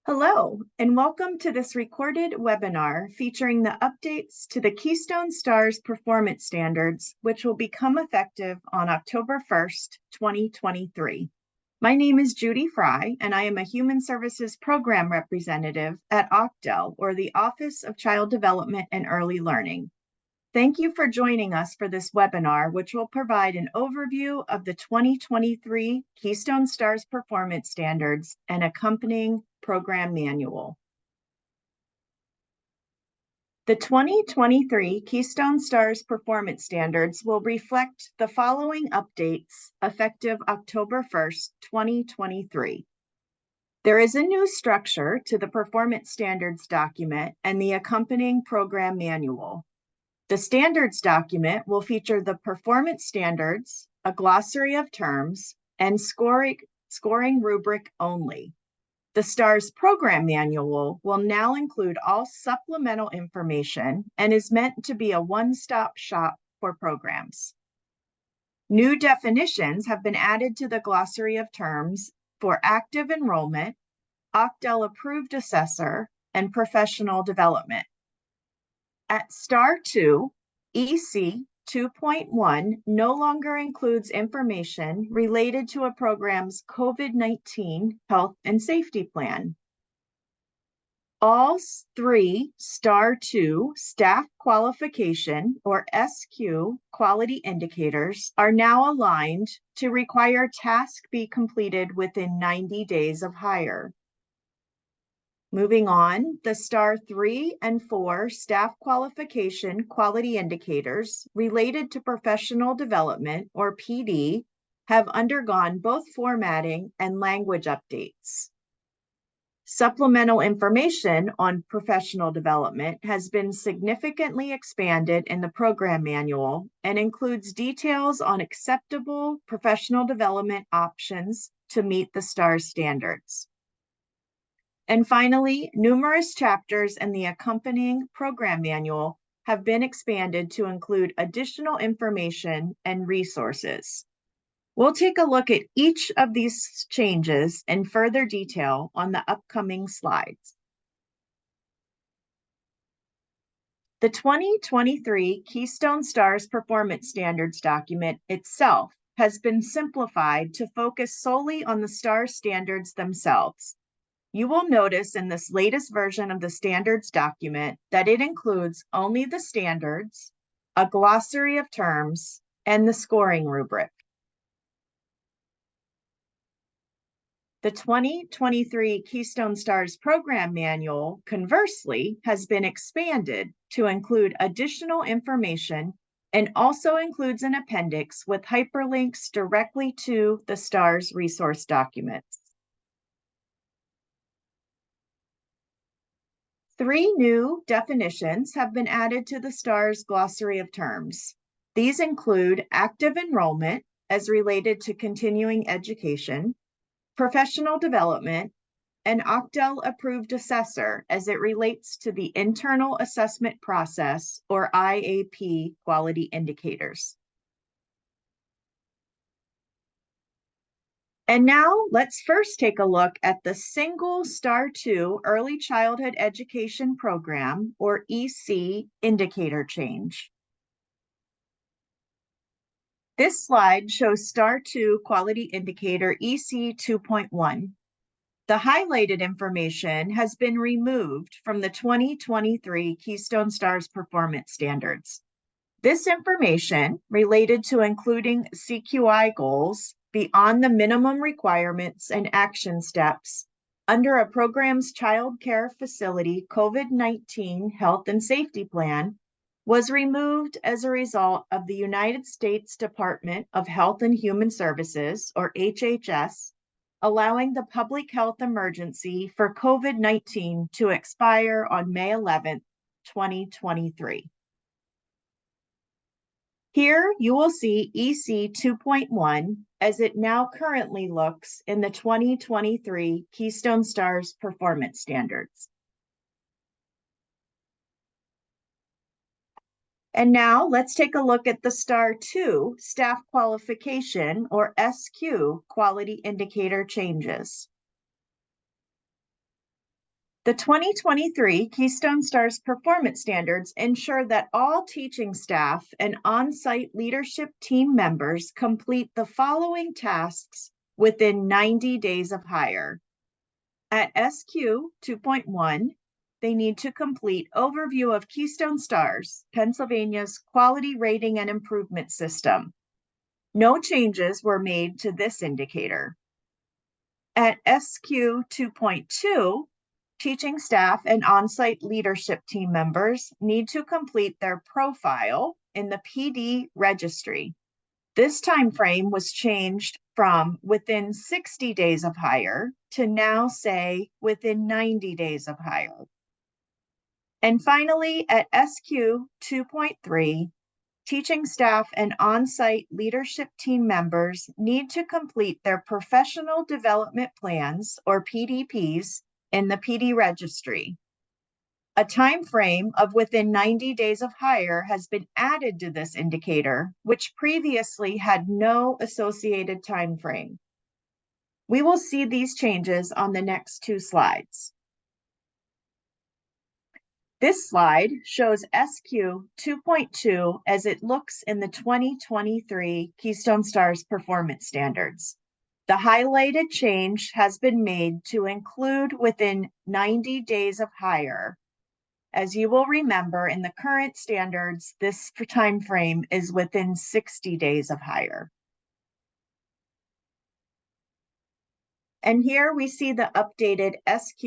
Hello, and welcome to this recorded webinar featuring the updates to the Keystone Stars Performance Standards, which will become effective on October 1st, 2023. My name is Judy Fry, and I am a Human Services Program Representative at OCDEL, or the Office of Child Development and Early Learning. Thank you for joining us for this webinar, which will provide an overview of the 2023 Keystone Stars Performance Standards and accompanying program manual. The 2023 Keystone Stars Performance Standards will reflect the following updates effective October 1st, 2023. There is a new structure to the Performance Standards document and the accompanying program manual. The standards document will feature the performance standards, a glossary of terms, and scoring rubric only. The STARS program manual will now include all supplemental information and is meant to be a one-stop shop for programs. New definitions have been added to the glossary of terms for active enrollment, OCDEL approved assessor, and professional development. At STAR 2, EC 2.1 no longer includes information related to a program's COVID-19 health and safety plan. All three STAR 2 staff qualification or SQ quality indicators are now aligned to require tasks be completed within 90 days of hire. Moving on, the STAR 3 and 4 staff qualification quality indicators related to professional development, or PD, have undergone both formatting and language updates. Supplemental information on professional development has been significantly expanded in the program manual and includes details on acceptable professional development options to meet the STARS standards. And finally, numerous chapters in the accompanying program manual have been expanded to include additional information and resources. We'll take a look at each of these changes in further detail on the upcoming slides. The 2023 Keystone Stars Performance Standards document itself has been simplified to focus solely on the STARS standards themselves. You will notice in this latest version of the standards document that it includes only the standards, a glossary of terms, and the scoring rubric. The 2023 Keystone Stars Program Manual, conversely, has been expanded to include additional information and also includes an appendix with hyperlinks directly to the STARS resource documents. 3 new definitions have been added to the STARS glossary of terms. These include active enrollment as related to continuing education, professional development, and OCDEL approved assessor as it relates to the internal assessment process, or IAP quality indicators. And now let's first take a look at the single STAR 2 Early Childhood Education Program, or EC, indicator change. This slide shows STAR 2 Quality Indicator EC 2.1. The highlighted information has been removed from the 2023 Keystone Stars Performance Standards. This information related to including CQI goals beyond the minimum requirements and action steps under a program's child care facility COVID-19 health and safety plan was removed as a result of the United States Department of Health and Human Services, or HHS, allowing the public health emergency for COVID-19 to expire on May 11, 2023. Here you will see EC 2.1 as it now currently looks in the 2023 Keystone Stars Performance Standards. And now let's take a look at the STAR 2 Staff Qualification, or SQ, quality indicator changes. The 2023 Keystone Stars Performance Standards ensure that all teaching staff and on-site leadership team members complete the following tasks within 90 days of hire. At SQ 2.1, they need to complete overview of Keystone Stars, Pennsylvania's quality rating and improvement system. No changes were made to this indicator. At SQ 2.2, teaching staff and on-site leadership team members need to complete their profile in the PD registry. This time frame was changed from within 60 days of hire to now say within 90 days of hire. And finally, at SQ 2.3, teaching staff and on-site leadership team members need to complete their professional development plans, or PDPs, in the PD registry. A time frame of within 90 days of hire has been added to this indicator, which previously had no associated time frame. We will see these changes on the next two slides. This slide shows SQ 2.2 as it looks in the 2023 Keystone Stars Performance Standards. The highlighted change has been made to include within 90 days of hire. As you will remember, in the current standards, this time frame is within 60 days of hire. And here we see the updated SQ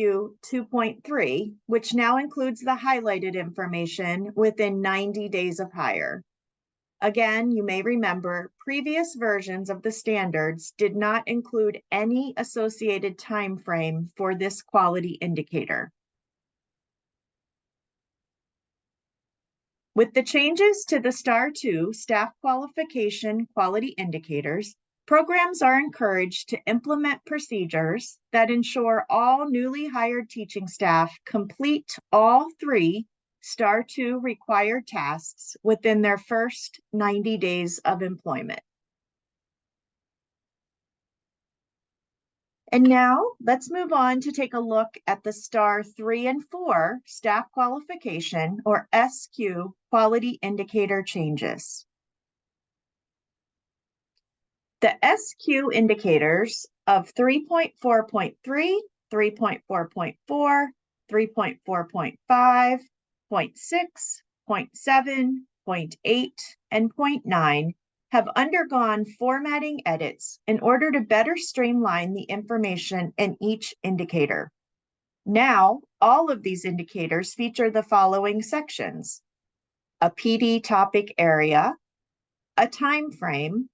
2.3, which now includes the highlighted information within 90 days of hire. Again, you may remember previous versions of the standards did not include any associated time frame for this quality indicator. With the changes to the STAR 2 staff qualification quality indicators, programs are encouraged to implement procedures that ensure all newly hired teaching staff complete all three STAR 2 required tasks within their first 90 days of employment. And now let's move on to take a look at the STAR 3 and 4 staff qualification, or SQ, quality indicator changes. The SQ indicators of 3.4.3, 3.4.4, 3.4.5, 0.6, 0.7, 0.8, and 0.9 have undergone formatting edits in order to better streamline the information in each indicator. Now, all of these indicators feature the following sections: a PD topic area, a time frame,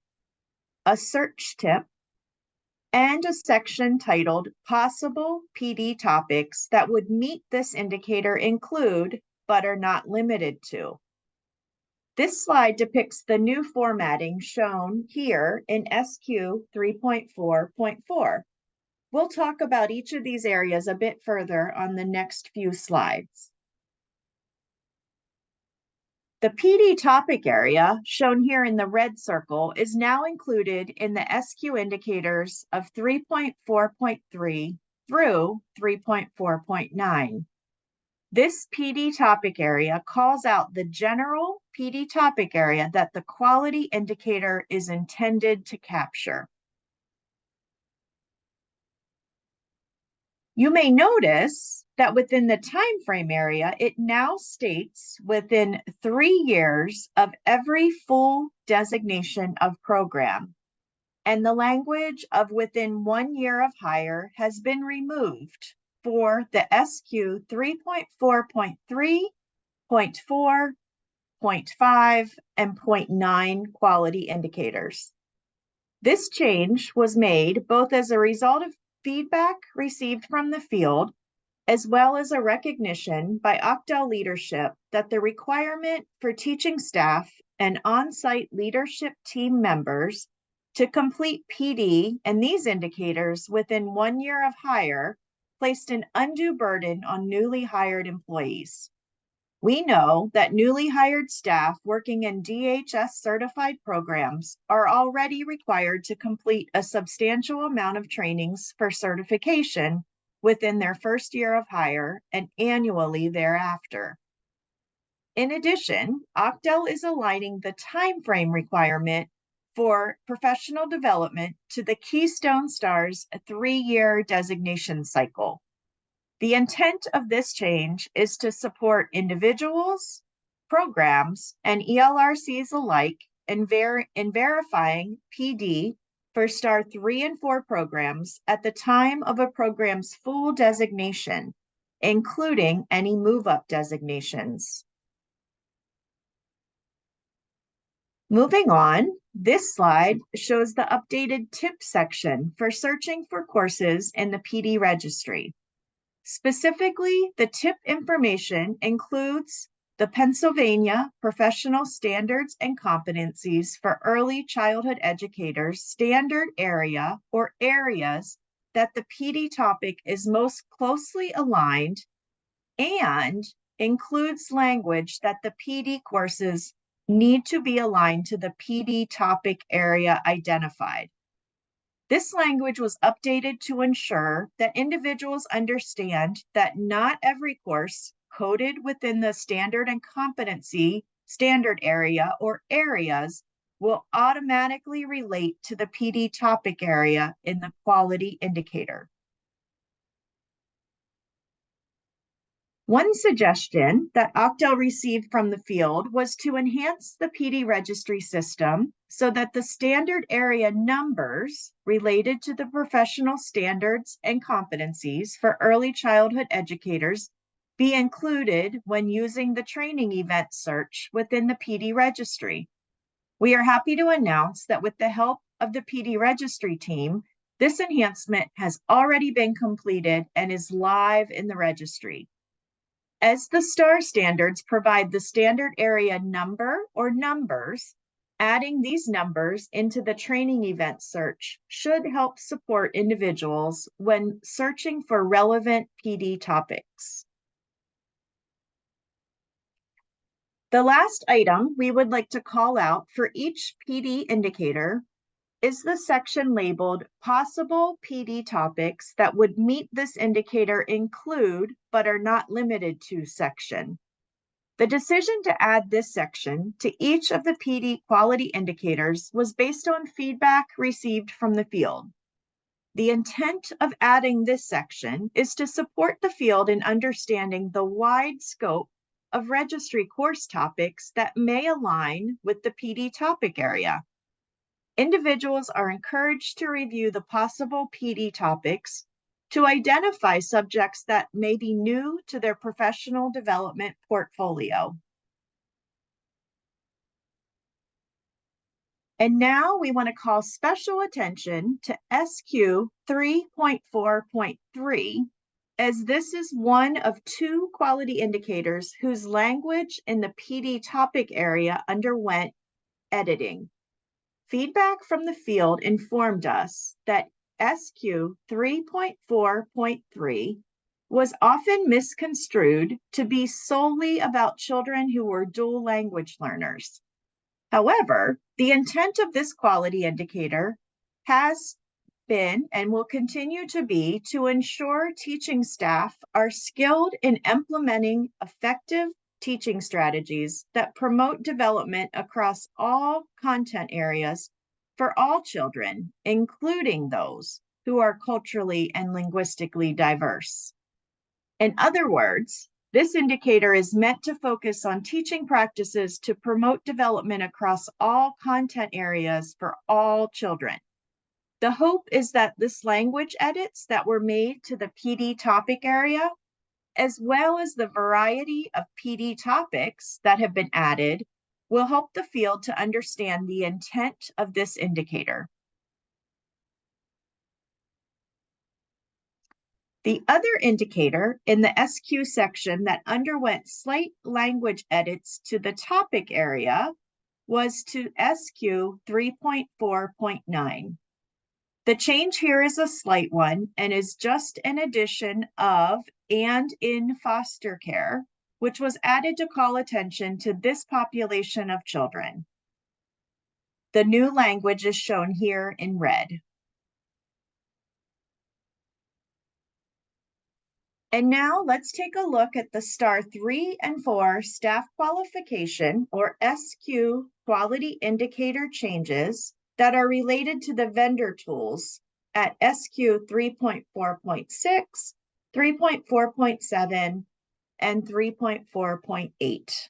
a search tip, and a section titled Possible PD Topics that would meet this indicator include, but are not limited to. This slide depicts the new formatting shown here in SQ 3.4.4. We'll talk about each of these areas a bit further on the next few slides. The PD topic area, shown here in the red circle, is now included in the SQ indicators of 3.4.3 through 3.4.9. This PD topic area calls out the general PD topic area that the quality indicator is intended to capture. You may notice that within the time frame area, it now states within 3 years of every full designation of program, and the language of within 1 year of hire has been removed for the SQ 3.4.3, 0.4, 0.5, and 0.9 quality indicators. This change was made both as a result of feedback received from the field, as well as a recognition by Octal leadership that the requirement for teaching staff and on-site leadership team members to complete PD and these indicators within 1 year of hire placed an undue burden on newly hired employees. We know that newly hired staff working in DHS certified programs are already required to complete a substantial amount of trainings for certification within their first year of hire and annually thereafter. In addition, Octel is aligning the timeframe requirement for professional development to the Keystone Stars 3-year designation cycle. The intent of this change is to support individuals, programs, and ELRCs alike in verifying PD for Star 3 and 4 programs at the time of a program's full designation, including any move-up designations. Moving on, this slide shows the updated tip section for searching for courses in the PD registry. Specifically, the tip information includes the Pennsylvania Professional Standards and Competencies for Early Childhood Educators standard area or areas that the PD topic is most closely aligned, and includes language that the PD courses need to be aligned to the PD topic area identified. This language was updated to ensure that individuals understand that not every course coded within the standard and competency standard area or areas will automatically relate to the PD topic area in the quality indicator. One suggestion that Octel received from the field was to enhance the PD registry system so that the standard area numbers related to the professional standards and competencies for early childhood educators be included when using the training event search within the PD registry. We are happy to announce that with the help of the PD registry team, this enhancement has already been completed and is live in the registry. As the STAR standards provide the standard area number or numbers, adding these numbers into the training event search should help support individuals when searching for relevant PD topics. The last item we would like to call out for each PD indicator is the section labeled Possible PD Topics that would meet this indicator include but are not limited to section. The decision to add this section to each of the PD quality indicators was based on feedback received from the field. The intent of adding this section is to support the field in understanding the wide scope of registry course topics that may align with the PD topic area. Individuals are encouraged to review the possible PD topics to identify subjects that may be new to their professional development portfolio. And now we want to call special attention to SQ 3.4.3, as this is one of 2 quality indicators whose language in the PD topic area underwent editing. Feedback from the field informed us that SQ 3.4.3 was often misconstrued to be solely about children who were dual language learners. However, the intent of this quality indicator has been and will continue to be to ensure teaching staff are skilled in implementing effective teaching strategies that promote development across all content areas for all children, including those who are culturally and linguistically diverse. In other words, this indicator is meant to focus on teaching practices to promote development across all content areas for all children. The hope is that this language edits that were made to the PD topic area, as well as the variety of PD topics that have been added, will help the field to understand the intent of this indicator. The other indicator in the SQ section that underwent slight language edits to the topic area was to SQ 3.4.9. The change here is a slight one and is just an addition of "and in foster care," which was added to call attention to this population of children. The new language is shown here in red. And now let's take a look at the Star 3 and 4 staff qualification or SQ quality indicator changes that are related to the vendor tools at SQ 3.4.6, 3.4.7, and 3.4.8.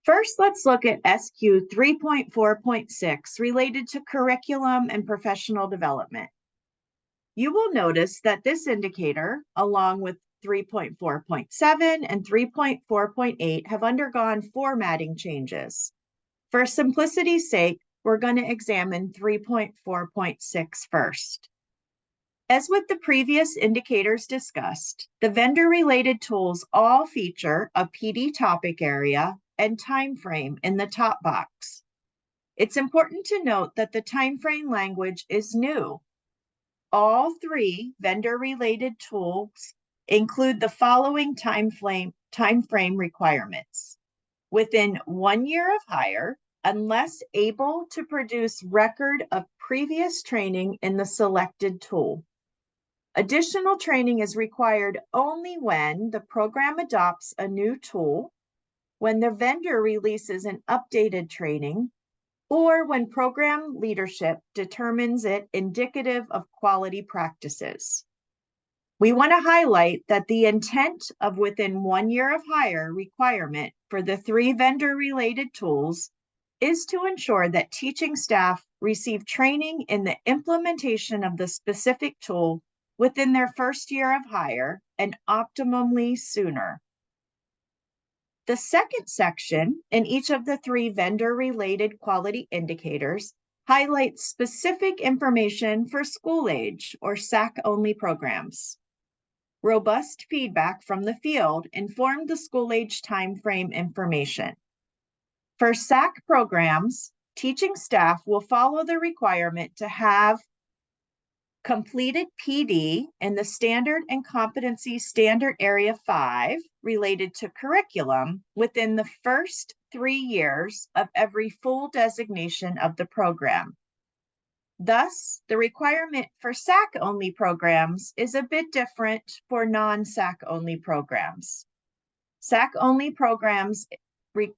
First, let's look at SQ 3.4.6 related to curriculum and professional development. You will notice that this indicator, along with 3.4.7 and 3.4.8, have undergone formatting changes. For simplicity's sake, we're going to examine 3.4.6 first. As with the previous indicators discussed, the vendor-related tools all feature a PD topic area and time frame in the top box. It's important to note that the time frame language is new. All three vendor-related tools include the following time frame requirements. Within 1 year of hire, unless able to produce record of previous training in the selected tool. Additional training is required only when the program adopts a new tool, when the vendor releases an updated training, or when program leadership determines it indicative of quality practices. We want to highlight that the intent of within 1 year of hire requirement for the three vendor-related tools is to ensure that teaching staff receive training in the implementation of the specific tool within their first year of hire and optimally sooner. The second section in each of the three vendor-related quality indicators highlights specific information for school age or SAC-only programs. Robust feedback from the field informed the school age timeframe information. For SAC programs, teaching staff will follow the requirement to have completed PD in the Standard and Competency Standard Area 5 related to curriculum within the first 3 years of every full designation of the program. Thus, the requirement for SAC-only programs is a bit different for non-SAC-only programs. SAC-only programs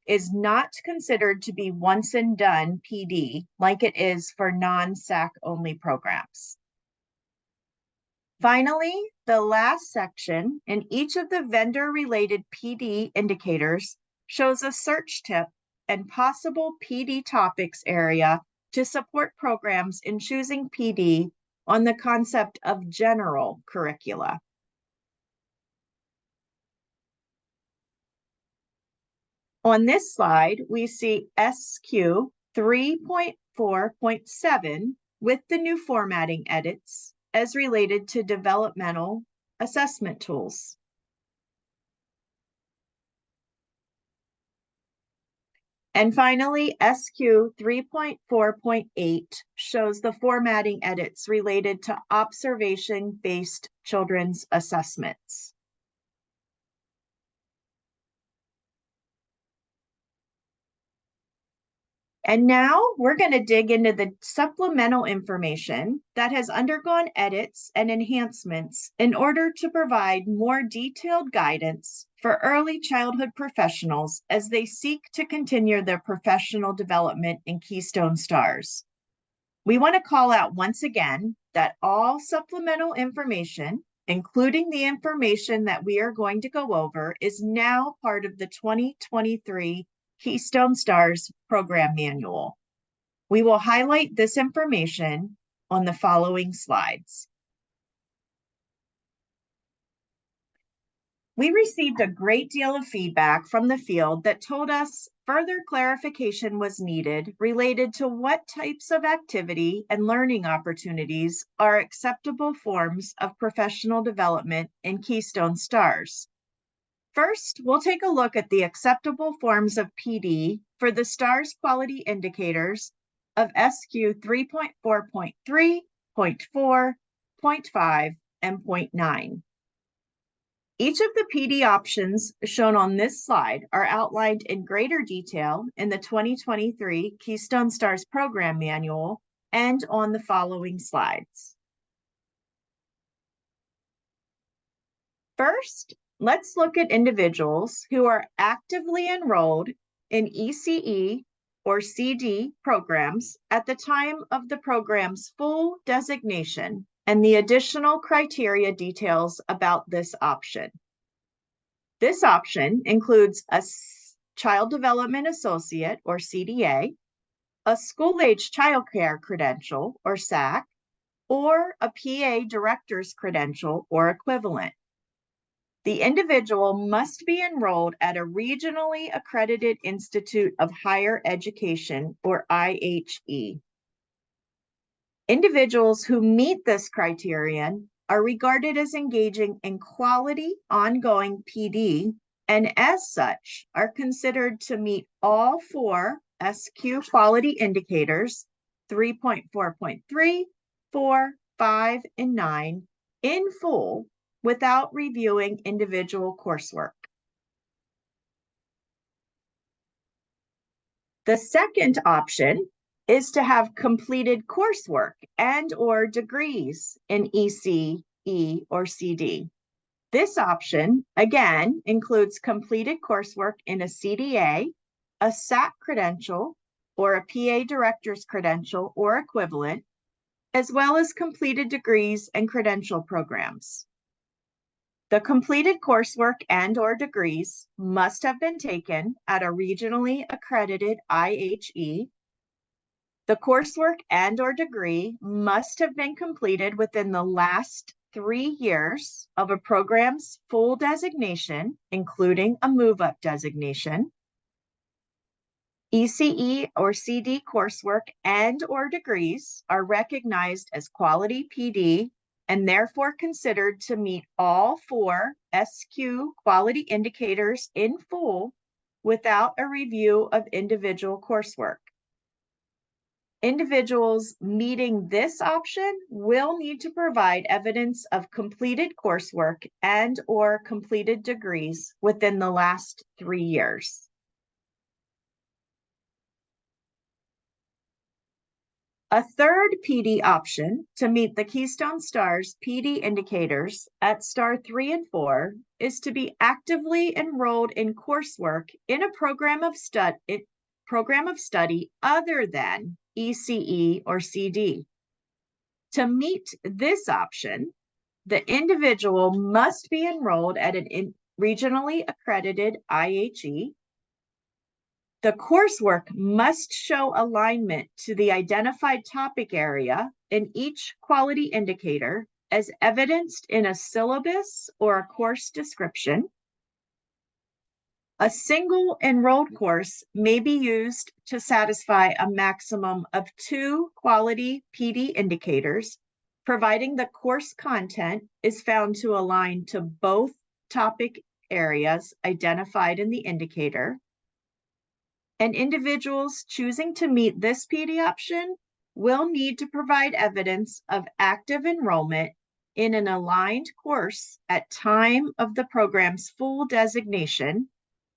is not considered to be once and done PD like it is for non-SAC-only programs. Finally, the last section in each of the vendor-related PD indicators shows a search tip and possible PD topics area to support programs in choosing PD on the concept of general curricula. On this slide, we see SQ 3.4.7 with the new formatting edits as related to developmental assessment tools. And finally, SQ 3.4.8 shows the formatting edits related to observation-based children's assessments. And now we're going to dig into the supplemental information that has undergone edits and enhancements in order to provide more detailed guidance for early childhood professionals as they seek to continue their professional development in Keystone Stars. We want to call out once again that all supplemental information, including the information that we are going to go over, is now part of the 2023 Keystone Stars Program Manual. We will highlight this information on the following slides. We received a great deal of feedback from the field that told us further clarification was needed related to what types of activity and learning opportunities are acceptable forms of professional development in Keystone Stars. First, we'll take a look at the acceptable forms of PD for the STARS quality indicators of SQ 3.4.3, 0.4, 0.5, and 0.9. Each of the PD options shown on this slide are outlined in greater detail in the 2023 Keystone Stars Program Manual and on the following slides. First, let's look at individuals who are actively enrolled in ECE or CD programs at the time of the program's full designation and the additional criteria details about this option. This option includes a Child Development Associate or CDA, a School-Age Childcare Credential or SAC, or a PA Director's Credential or equivalent. The individual must be enrolled at a regionally accredited institute of higher education or IHE. Individuals who meet this criterion are regarded as engaging in quality ongoing PD and as such are considered to meet all 4 SQ quality indicators 3.4.3, 4, 5, and 9 in full without reviewing individual coursework. The second option is to have completed coursework and/or degrees in ECE or CD. This option, again, includes completed coursework in a CDA, a SAC credential, or a PA Director's Credential or equivalent, as well as completed degrees and credential programs. The completed coursework and/or degrees must have been taken at a regionally accredited IHE. The coursework and/or degree must have been completed within the last 3 years of a program's full designation, including a move-up designation. ECE or CD coursework and/or degrees are recognized as quality PD and therefore considered to meet all 4 SQ quality indicators in full without a review of individual coursework. Individuals meeting this option will need to provide evidence of completed coursework and/or completed degrees within the last 3 years. A third PD option to meet the Keystone Stars PD indicators at star 3 and 4 is to be actively enrolled in coursework in a program of study other than ECE or CD. To meet this option, the individual must be enrolled at an regionally accredited IHE. The coursework must show alignment to the identified topic area in each quality indicator as evidenced in a syllabus or a course description. A single enrolled course may be used to satisfy a maximum of 2 quality PD indicators, providing the course content is found to align to both topic areas identified in the indicator. And individuals choosing to meet this PD option will need to provide evidence of active enrollment in an aligned course at time of the program's full designation,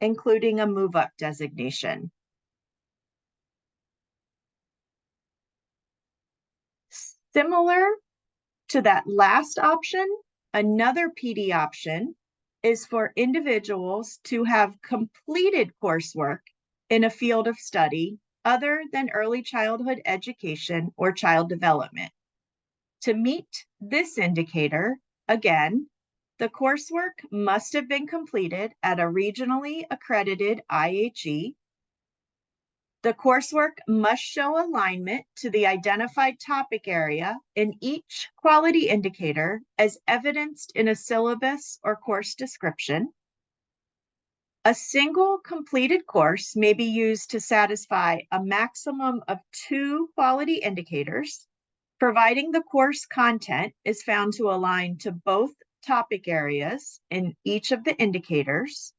including a move-up designation. Similar to that last option, another PD option is for individuals to have completed coursework in a field of study other than early childhood education or child development. To meet this indicator, again, the coursework must have been completed at a regionally accredited IHE. The coursework must show alignment to the identified topic area in each quality indicator as evidenced in a syllabus or course description. A single completed course may be used to satisfy a maximum of 2 quality indicators, providing the course content is found to align to both topic areas in each of the indicators.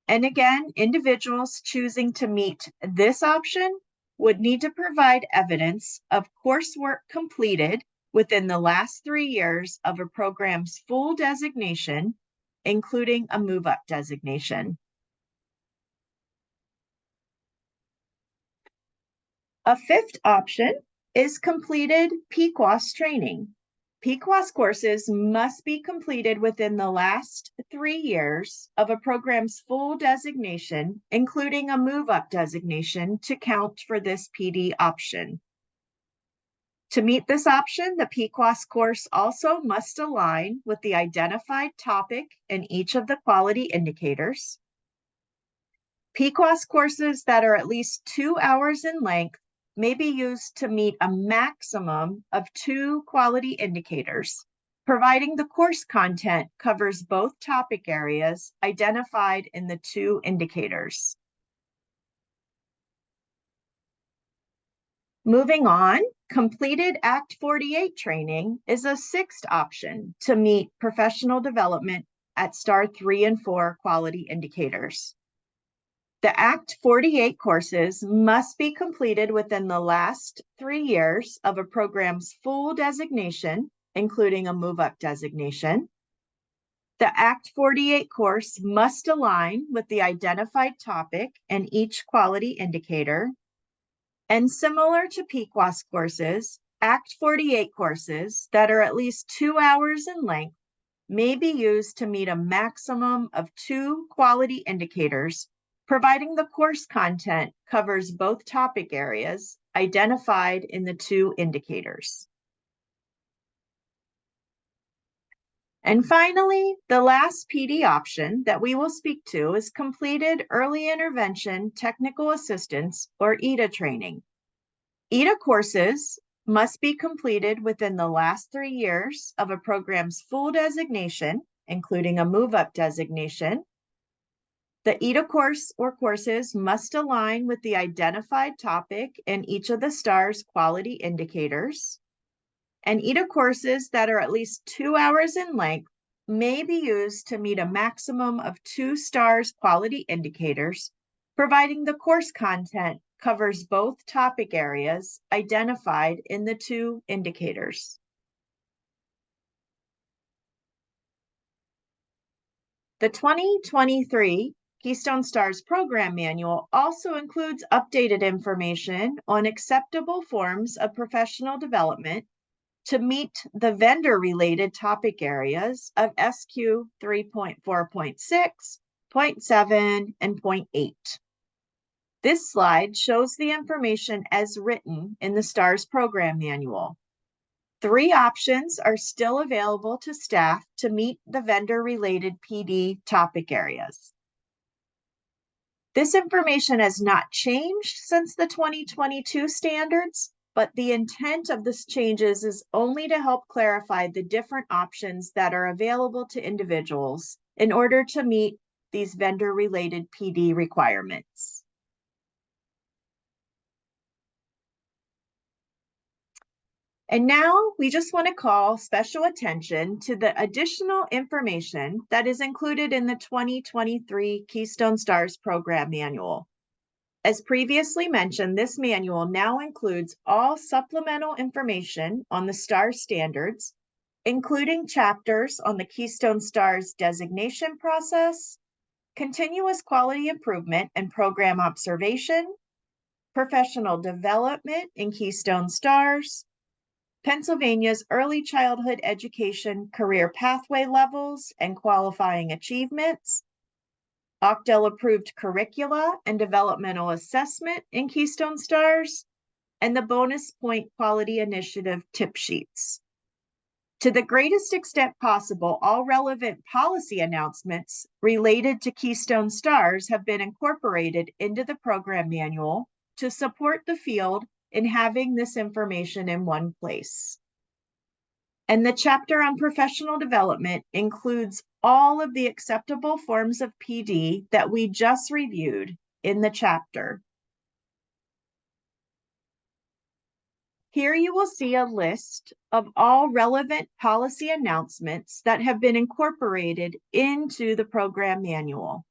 And again, individuals choosing to meet this option would need to provide evidence of coursework completed within the last 3 years of a program's full designation, including a move-up designation. A fifth option is completed PQUAS training. PQuas courses must be completed within the last 3 years of a program's full designation, including a move-up designation, to count for this PD option. To meet this option, the PQuas course also must align with the identified topic in each of the quality indicators. PQuas courses that are at least 2 hours in length may be used to meet a maximum of 2 quality indicators, providing the course content covers both topic areas identified in the 2 indicators. Moving on, completed Act 48 training is a 6th option to meet professional development at STAR 3 and 4 quality indicators. The Act 48 courses must be completed within the last 3 years of a program's full designation, including a move-up designation. The Act 48 course must align with the identified topic in each quality indicator. And similar to PQuas courses, Act 48 courses that are at least 2 hours in length may be used to meet a maximum of 2 quality indicators, providing the course content covers both topic areas identified in the 2 indicators. And finally, the last PD option that we will speak to is completed Early Intervention Technical Assistance, or ETA training. ETA courses must be completed within the last 3 years of a program's full designation, including a move-up designation. The ETA course or courses must align with the identified topic in each of the STAR's quality indicators. And ETA courses that are at least 2 hours in length may be used to meet a maximum of 2 STAR's quality indicators, providing the course content covers both topic areas identified in the 2 indicators. The 2023 Keystone STARS Program Manual also includes updated information on acceptable forms of professional development to meet the vendor-related topic areas of SQ 3.4.6, 0.7, and 0.8. This slide shows the information as written in the STARS Program Manual. 3 options are still available to staff to meet the vendor-related PD topic areas. This information has not changed since the 2022 standards, but the intent of these changes is only to help clarify the different options that are available to individuals in order to meet these vendor-related PD requirements. And now we just want to call special attention to the additional information that is included in the 2023 Keystone STARS Program Manual. As previously mentioned, this manual now includes all supplemental information on the STARS standards, including chapters on the Keystone STARS designation process, continuous quality improvement and program observation, professional development in Keystone STARS, Pennsylvania's early childhood education career pathway levels and qualifying achievements, OCDEL-approved curricula and developmental assessment in Keystone STARS, and the bonus point quality initiative tip sheets. To the greatest extent possible, all relevant policy announcements related to Keystone STARS have been incorporated into the program manual to support the field in having this information in one place. And the chapter on professional development includes all of the acceptable forms of PD that we just reviewed in the chapter. Here you will see a list of all relevant policy announcements that have been incorporated into the program manual.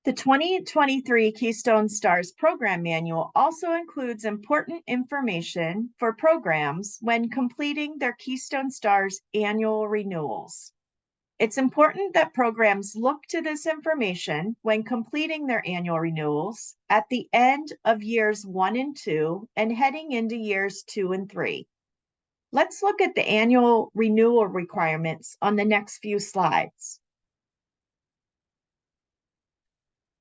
The 2023 Keystone STARS Program Manual also includes important information for programs when completing their Keystone STARS annual renewals. It's important that programs look to this information when completing their annual renewals at the end of years 1 and 2 and heading into years 2 and 3. Let's look at the annual renewal requirements on the next few slides.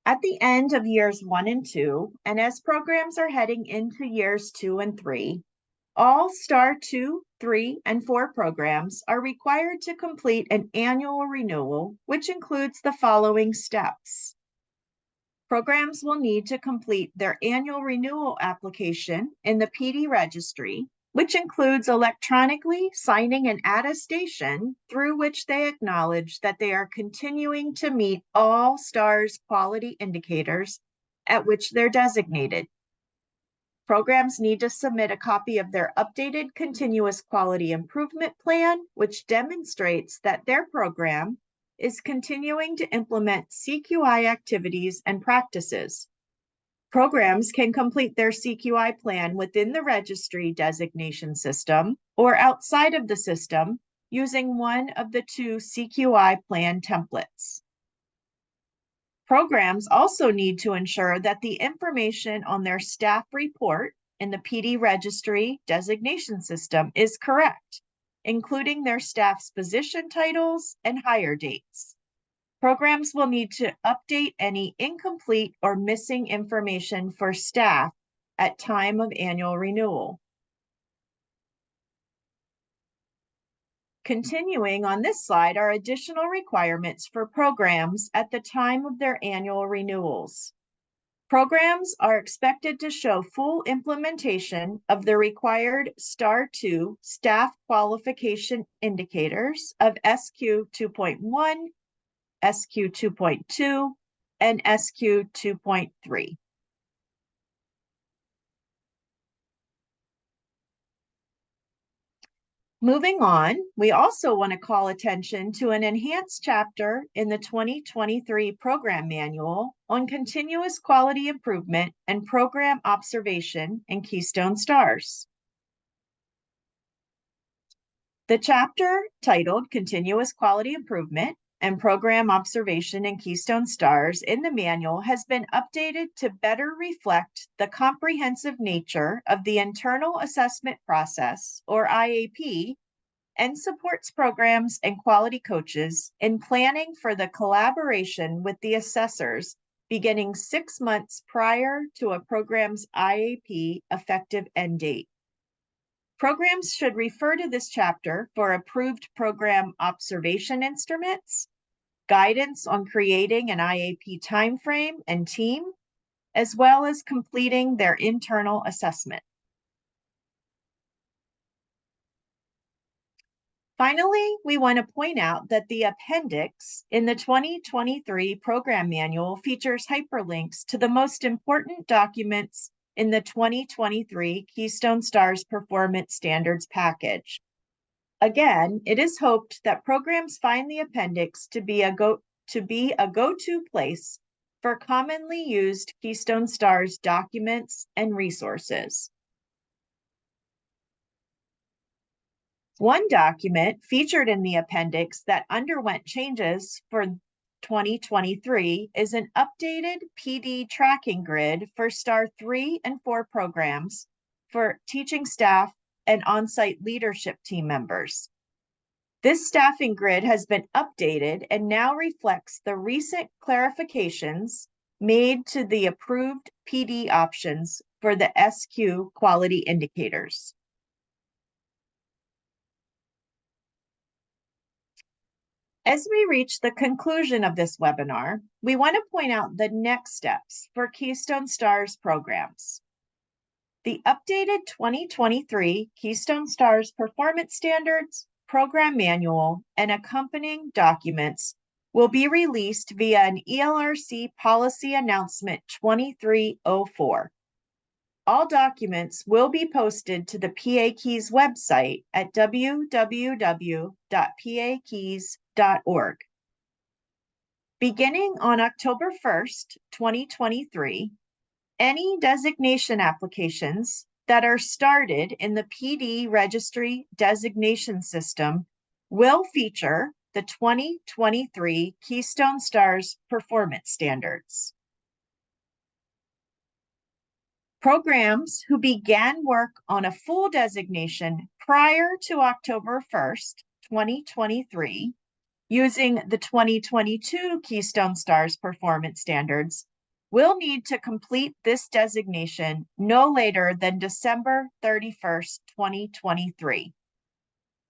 At the end of years 1 and 2, and as programs are heading into years 2 and 3, all STAR 2, 3, and 4 programs are required to complete an annual renewal, which includes the following steps. Programs will need to complete their annual renewal application in the PD registry, which includes electronically signing an attestation through which they acknowledge that they are continuing to meet all STARS quality indicators at which they're designated. Programs need to submit a copy of their updated continuous quality improvement plan, which demonstrates that their program is continuing to implement CQI activities and practices. Programs can complete their CQI plan within the registry designation system or outside of the system using one of the 2 CQI plan templates. Programs also need to ensure that the information on their staff report in the PD registry designation system is correct, including their staff's position titles and hire dates. Programs will need to update any incomplete or missing information for staff at time of annual renewal. Continuing on this slide are additional requirements for programs at the time of their annual renewals. Programs are expected to show full implementation of the required STAR 2 staff qualification indicators of SQ 2.1, SQ 2.2, and SQ 2.3. Moving on, we also want to call attention to an enhanced chapter in the 2023 program manual on continuous quality improvement and program observation in Keystone STARS. The chapter titled Continuous Quality Improvement and Program Observation in Keystone STARS in the manual has been updated to better reflect the comprehensive nature of the internal assessment process, or IAP, and supports programs and quality coaches in planning for the collaboration with the assessors beginning 6 months prior to a program's IAP effective end date. Programs should refer to this chapter for approved program observation instruments, guidance on creating an IAP timeframe and team, as well as completing their internal assessment. Finally, we want to point out that the appendix in the 2023 program manual features hyperlinks to the most important documents in the 2023 Keystone STARS Performance Standards package. Again, it is hoped that programs find the appendix to be a go-to place for commonly used Keystone STARS documents and resources. One document featured in the appendix that underwent changes for 2023 is an updated PD tracking grid for STAR 3 and 4 programs for teaching staff and on-site leadership team members. This staffing grid has been updated and now reflects the recent clarifications made to the approved PD options for the SQ quality indicators. As we reach the conclusion of this webinar, we want to point out the next steps for Keystone STARS programs. The updated 2023 Keystone STARS Performance Standards, Program Manual, and accompanying documents will be released via an ELRC Policy Announcement 2304. All documents will be posted to the PA Keys website at www.pakeys.org. Beginning on October 1st, 2023, any designation applications that are started in the PD Registry designation system will feature the 2023 Keystone Stars Performance Standards. Programs who began work on a full designation prior to October 1st, 2023, using the 2022 Keystone Stars Performance Standards will need to complete this designation no later than December 31st, 2023.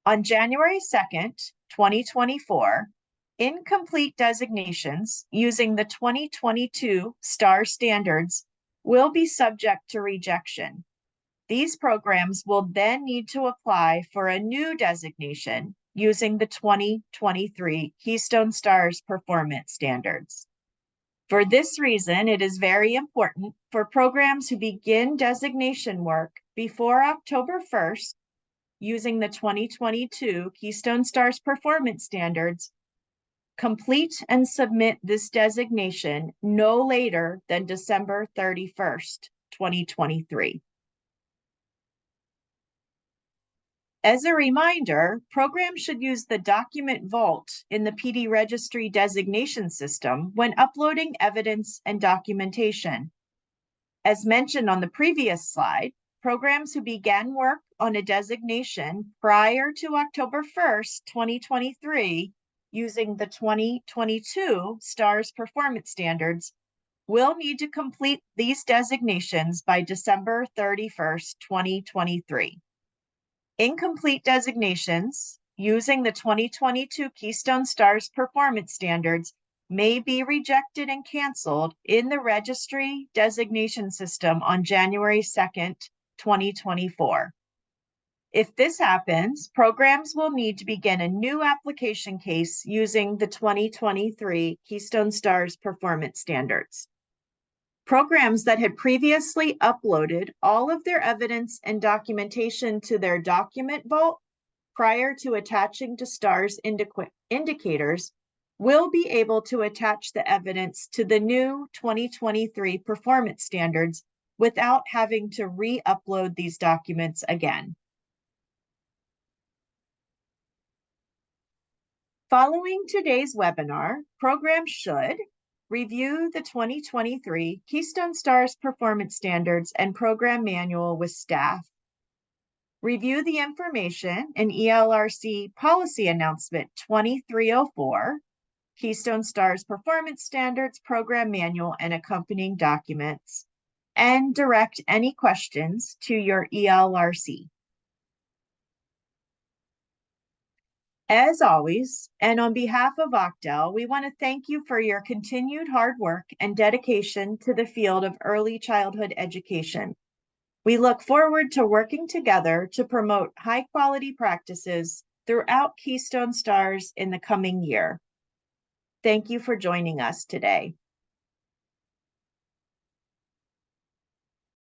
On January 2nd, 2024, incomplete designations using the 2022 STAR standards will be subject to rejection. These programs will then need to apply for a new designation using the 2023 Keystone Stars Performance Standards. For this reason, it is very important for programs who begin designation work before October 1st using the 2022 Keystone Stars Performance Standards, complete and submit this designation no later than December 31st, 2023. As a reminder, programs should use the document vault in the PD Registry designation system when uploading evidence and documentation. As mentioned on the previous slide, programs who began work on a designation prior to October 1st, 2023, using the 2022 STARS Performance Standards will need to complete these designations by December 31st, 2023. Incomplete designations using the 2022 Keystone Stars Performance Standards may be rejected and canceled in the registry designation system on January 2nd, 2024. If this happens, programs will need to begin a new application case using the 2023 Keystone Stars Performance Standards. Programs that had previously uploaded all of their evidence and documentation to their document vault prior to attaching to STARS indicators will be able to attach the evidence to the new 2023 performance standards without having to re-upload these documents again. Following today's webinar, programs should review the 2023 Keystone Stars Performance Standards and Program Manual with staff. Review the information in ELRC Policy Announcement 2304, Keystone Stars Performance Standards, Program Manual, and accompanying documents, and direct any questions to your ELRC. As always, and on behalf of OCDEL, we want to thank you for your continued hard work and dedication to the field of early childhood education. We look forward to working together to promote high-quality practices throughout Keystone Stars in the coming year. Thank you for joining us today.